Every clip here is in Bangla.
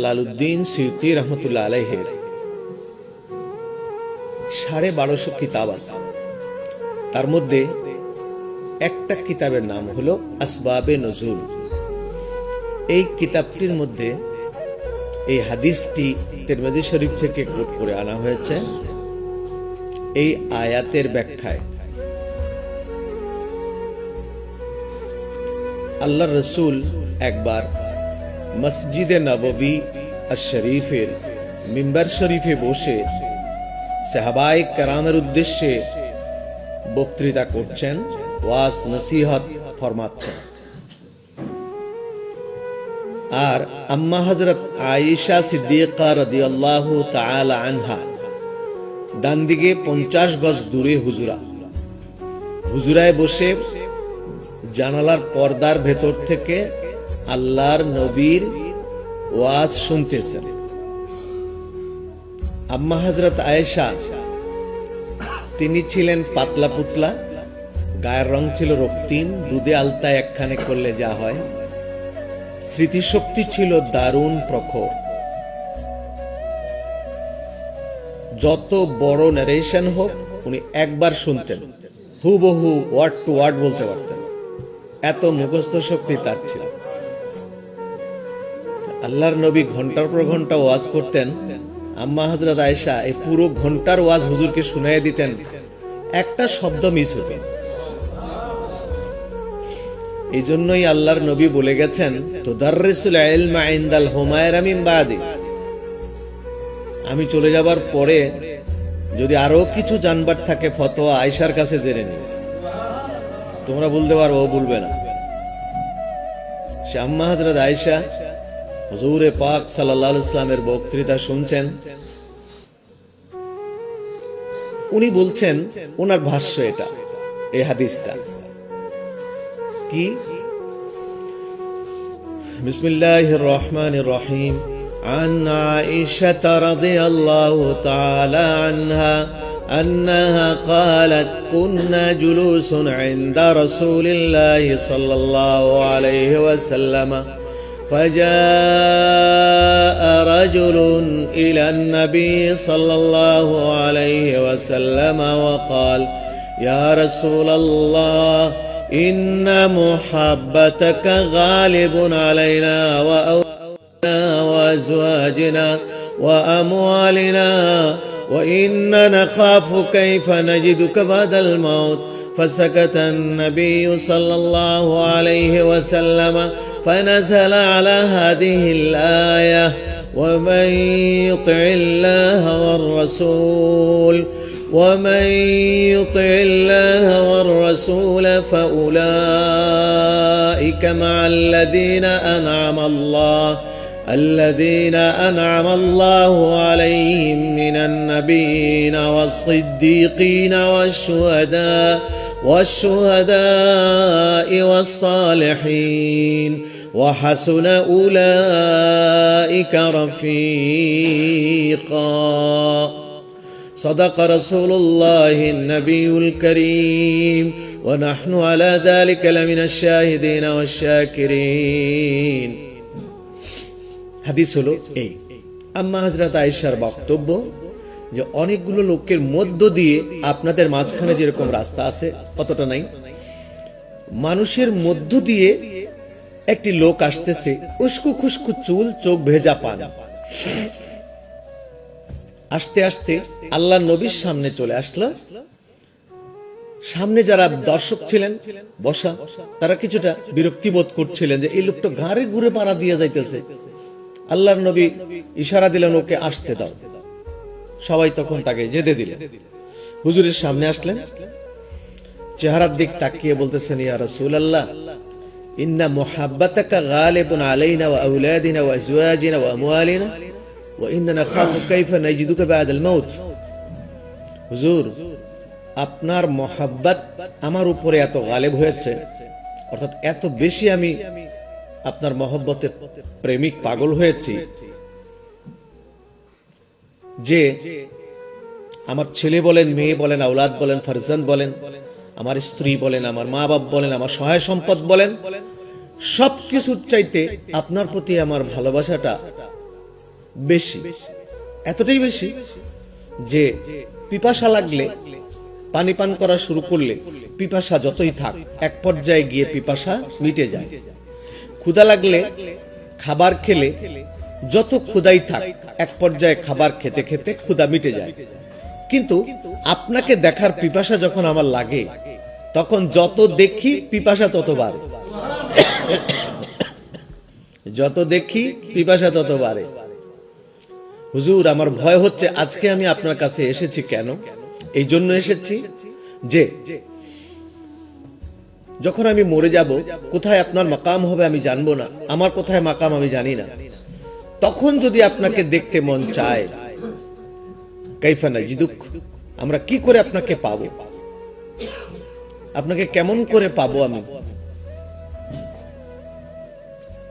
জালালউদ্দিন সুয়ুতী রহমতুল্লাহ আলাইহির 1250 কিতাব আছে। তার মধ্যে একটা কিতাবের নাম হলো আসবাবে নজুল। এই কিতাবটির মধ্যে এই হাদিসটি তিরমিজি শরীফ থেকে কোট করে আনা হয়েছে। এই আয়াতের ব্যাখ্যায় আল্লাহর রাসূল একবার মসজিদে নববী শরীফের মিম্বার শরীফে বসে সাহাবায়ে কেরামের উদ্দেশ্যে বক্তৃতা করছেন, ওয়াজ নসিহত ফরমাচ্ছেন। আর আম্মা হযরত আয়েশা সিদ্দিকা রাদিয়াল্লাহু তাআলা আনহা ডান দিকে 50 গজ দূরে হুজুরায় বসে জানালার পর্দার ভেতর থেকে আল্লাহর নবীর ওয়াজ শুনতেছেন। আম্মা হযরত আয়েশা তিনি ছিলেন পাতলা পুতলা, গায়ের রং ছিল রক্তিম, দুধে আলতা একখানে করলে যা হয়। স্মৃতিশক্তি ছিল দারুণ প্রখর। যত বড় নারেশন হোক উনি একবার শুনতেন, হুবহু ওয়ার্ড টু ওয়ার্ড বলতে পারতেন, এত মুখস্থ শক্তি তার ছিল। আল্লাহর নবী ঘন্টার পর ঘন্টা ওয়াজ করতেন, আম্মা হযরত আয়েশা এই পুরো ঘন্টার ওয়াজ হুজুরকে শুনাইয়া দিতেন, একটা শব্দ মিস হতো। এই জন্যই আল্লাহর নবী বলে গেছেন, তুদাররিসুল ইলমা ইনদাল হুমায়রা মিন বাদি, আমি চলে যাবার পরে যদি আরো কিছু জানবার থাকে ফতোয়া আয়েশার কাছে জেনে নিও। তোমরা বলতে পারো, ও বলবে না। সে আম্মা হযরত আয়েশা হুজুরে পাক সাল্লাল্লাহু আলাইহি ওয়াসাল্লামের বক্তৃতা শুনছেন। উনি বলছেন, ওনার ভাষ্য এটা, এই হাদিসটা কি? বিসমিল্লাহির রহমানির রহিম। عن عائشة رضي الله تعالى عنها أنها قالت كنا جلوس عند رسول الله صلى الله عليه وسلم فجاء رجل إلى النبي صلى الله عليه وسلم وقال يا رسول الله إن محبتك غالب علينا وأزواجنا وأموالنا وإننا نخاف كيف نجدك بعد الموت فسكت النبي صلى الله عليه وسلم فنزل على هذه الآية ومن يطع الله والرسول فأولئك مع الذين أنعم الله عليهم من النبيين والصديقين والشهداء والصالحين وحسن أولئك رفيقا صدق رسول الله النبي الكريم ونحن على ذلك لمن الشاهدين والشاكرين। হাদিস হলো এই। আম্মা হযরত আয়েশার বক্তব্য যে অনেকগুলো লোকের মধ্য দিয়ে আপনাদের মাঝখানে যেরকম রাস্তা আছে অতটা নাই, মানুষের মধ্য দিয়ে একটি লোক আসতেছে, উস্কু খুস্কু চুল, চোখ ভেজা পান। আস্তে আস্তে আল্লাহর নবীর সামনে চলে আসলো। সামনে যারা দর্শক ছিলেন বসা, তারা কিছুটা বিরক্তি বোধ করছিলেন যে এই লোকটা ঘাড়ে ঘুরে পাড়া দিয়ে যাইতেছে। আল্লাহর নবী ইশারা দিলেন, ওকে আসতে দাও। সবাই তখন তাকে যেতে দিলেন। হুজুরের সামনে আসলেন, চেহারার দিক তাকিয়ে বলতেছেন, ইয়া রাসূলুল্লাহ ইন্না মুহাব্বাতাকা গালিবুন আলাইনা ওয়া আওলাদিনা ওয়া আজওয়াজিনা ওয়া আমওয়ালিনা ওয়া ইন্না নাখাফু কাইফা নাজিদুকা বা'দাল মাউত। হুজুর, আপনার মহাব্বত আমার উপরে এত গালেব হয়েছে, অর্থাৎ এত বেশি আমি আপনার মহব্বতের প্রেমিক পাগল হয়েছি যে আমার ছেলে বলেন, মেয়ে বলেন, আওলাদ বলেন, ফারজান বলেন, আমার স্ত্রী বলেন, আমার মা বাপ বলেন, আমার সহায় সম্পদ বলেন, সবকিছুর চাইতে আপনার প্রতি আমার ভালোবাসাটা বেশি, এতটাই বেশি যে পিপাসা লাগলে পানি পান করা শুরু করলে পিপাসা যতই থাক এক পর্যায়ে গিয়ে পিপাসা মিটে যায়। ক্ষুধা লাগলে খাবার খেলে যত ক্ষুধাই থাক এক পর্যায়ে খাবার খেতে খেতে ক্ষুধা মিটে যায়। কিন্তু আপনাকে দেখার পিপাসা যখন আমার লাগে তখন যত দেখি পিপাসা তত বাড়ে, যত দেখি পিপাসা তত বাড়ে। হুজুর, আমার ভয় হচ্ছে আজকে আমি আপনার কাছে এসেছি কেন? এই জন্য এসেছি যে যখন আমি মরে যাব, কোথায় আপনার মাকাম হবে আমি জানবো না, আমার কোথায় মাকাম আমি জানি না। তখন যদি আপনাকে দেখতে মন চায়, কাইফা নাজিদুক, আমরা কি করে আপনাকে পাবো, আপনাকে কেমন করে পাবো আমি?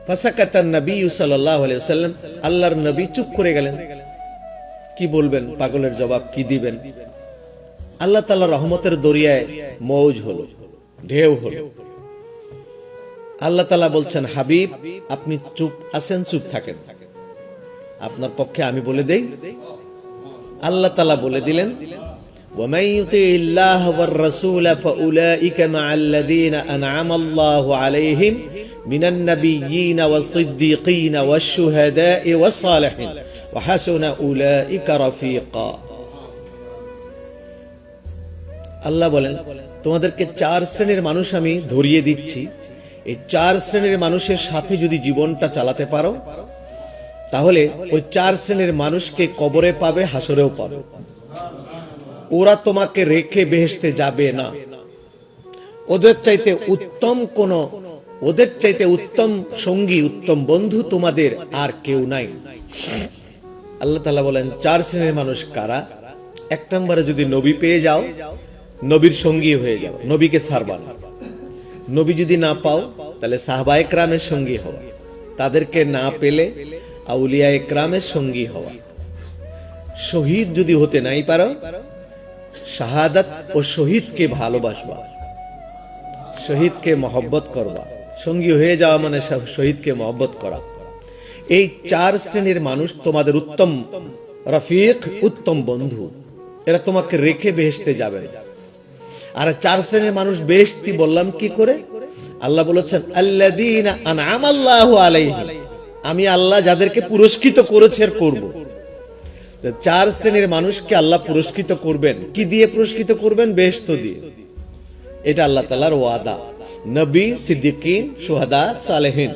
ফাসাকাতান নবী সাল্লাল্লাহু আলাইহি ওয়াসাল্লাম, আল্লাহর নবী চুপ করে গেলেন। কি বলবেন? পাগলের জবাব কি দিবেন? আল্লাহ তাআলার রহমতের দরিয়ায় মৌজ হলো, ঢেউ হলো। আল্লাহ তাআলা বলছেন, হাবিব আপনি চুপ আছেন, চুপ থাকেন, আপনার পক্ষে আমি বলে দেই। আল্লাহ তাআলা বলে দিলেন, وَمَن يُطِعِ اللَّهَ وَالرَّسُولَ فَأُولَئِكَ مَعَ الَّذِينَ أَنْعَمَ اللَّهُ عَلَيْهِمْ مِنَ النَّبِيِّينَ وَالصِّدِّيقِينَ وَالشُّهَدَاءِ وَالصَّالِحِينَ وَحَسُنَ أُولَئِكَ رَفِيقًا। আল্লাহ বলেন, তোমাদেরকে 4 শ্রেণীর মানুষ আমি ধরিয়ে দিচ্ছি, এই 4 শ্রেণীর মানুষের সাথে যদি জীবনটা চালাতে পারো তাহলে ওই 4 শ্রেণীর মানুষকে কবরে পাবে, হাসরেও পাবে। ওরা তোমাকে রেখে বেহেশতে যাবে না। ওদের চাইতে উত্তম সঙ্গী, উত্তম বন্ধু তোমাদের আর কেউ নাই। আল্লাহ তাআলা বলেন 4 শ্রেণীর মানুষ কারা? 1 নম্বরে যদি নবী পেয়ে যাও, নবীর সঙ্গী হয়ে যাও, নবীকে ছাড়বা না। নবী যদি না পাও তাহলে সাহাবায়ে কেরামের সঙ্গী হওয়া, তাদেরকে না পেলে আউলিয়ায়ে কেরামের সঙ্গী হওয়া। শহীদ যদি হতে নাই পারো, শাহাদাত ও শহীদকে ভালোবাসবা, শহীদকে মহব্বত করবা। সঙ্গী হয়ে যাওয়া মানে শহীদকে মহব্বত করা। এই 4 শ্রেণীর মানুষ তোমাদের উত্তম রফিক, উত্তম বন্ধু। এরা তোমাকে রেখে বেহেশতে যাবে। আর 4 শ্রেণীর মানুষ বেহেশতি বললাম কি করে? আল্লাহ বলেছেন, আল্লাযীনা আনআমাল্লাহু আলাইহিম, আমি আল্লাহ যাদেরকে পুরস্কৃত করেছে আর করব। 4 শ্রেণীর মানুষকে আল্লাহ পুরস্কৃত করবেন। কি দিয়ে পুরস্কৃত করবেন? বেহেশত দিয়ে। এটা আল্লাহ তাআলার ওয়াদা। নবী, সিদ্দিকিন, শুহাদা, সালেহিন।